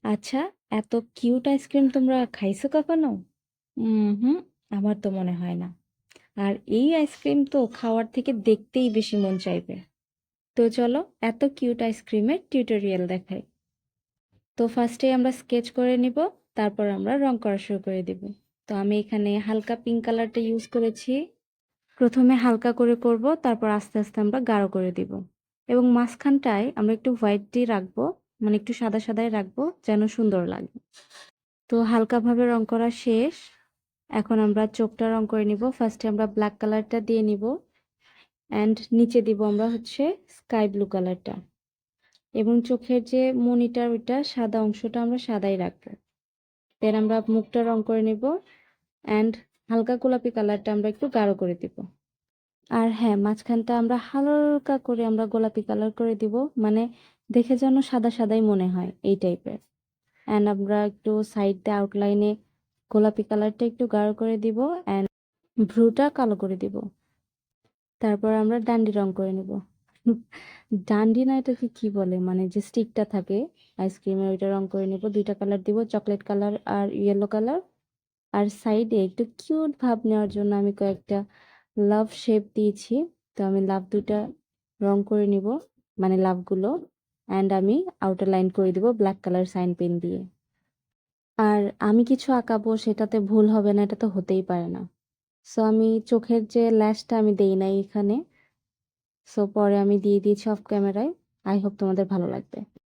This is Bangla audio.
আচ্ছা, এত কিউট আইসক্রিম তোমরা খাইছো কখনো? হুম, আমার তো মনে হয় না। আর এই আইসক্রিম তো খাওয়ার থেকে দেখতেই বেশি মন চাইবে। তো চলো, এত কিউট আইসক্রিমের টিউটোরিয়াল দেখাই। তো ফার্স্টে আমরা স্কেচ করে নিব, তারপর আমরা রং করা শুরু করে দিব। তো আমি এখানে হালকা পিঙ্ক কালারটা ইউজ করেছি। প্রথমে হালকা করে করব, তারপর আস্তে আস্তে আমরা গাঢ় করে দিব। এবং মাঝখানটায় আমরা একটু হোয়াইট দিয়ে রাখবো, মানে একটু সাদা সাদাই রাখবো যেন সুন্দর লাগে। তো হালকাভাবে রং করা শেষ। এখন আমরা চোখটা রং করে নিব। ফার্স্টে আমরা ব্ল্যাক কালারটা দিয়ে নিব, অ্যান্ড নিচে দিব আমরা হচ্ছে স্কাই ব্লু কালারটা। এবং চোখের যে মনিটার ওইটা সাদা অংশটা আমরা সাদাই রাখবো। দেন আমরা মুখটা রং করে নিব, অ্যান্ড হালকা গোলাপি কালারটা আমরা একটু গাঢ় করে দিব। আর হ্যাঁ, মাঝখানটা আমরা হালকা করে আমরা গোলাপি কালার করে দিব, মানে দেখে যেন সাদা সাদাই মনে হয় এই টাইপের। অ্যান্ড আমরা একটু সাইড দিয়ে আউটলাইনে গোলাপি কালারটা একটু গাঢ় করে দিব, অ্যান্ড ভ্রুটা কালো করে দিব। তারপর আমরা ডান্ডি রং করে নেব। ডান্ডি না, এটাকে কি বলে, মানে যে স্টিকটা থাকে আইসক্রিমের, ওইটা রং করে নেব। দুইটা কালার দিব, চকলেট কালার আর ইয়েলো কালার। আর সাইডে একটু কিউট ভাব নেওয়ার জন্য আমি কয়েকটা লাভ শেপ দিয়েছি। তো আমি লাভ দুইটা রং করে নিব, মানে লাভগুলো। অ্যান্ড আমি আউটার লাইন করে দিব ব্ল্যাক কালার সাইন পেন দিয়ে। আর আমি কিছু আঁকাবো সেটাতে ভুল হবে না, এটা তো হতেই পারে না। সো আমি চোখের যে ল্যাশটা আমি দেই নাই এখানে। সো পরে আমি দিয়ে দিয়েছি অফ ক্যামেরায়। আই হোপ তোমাদের ভালো লাগবে।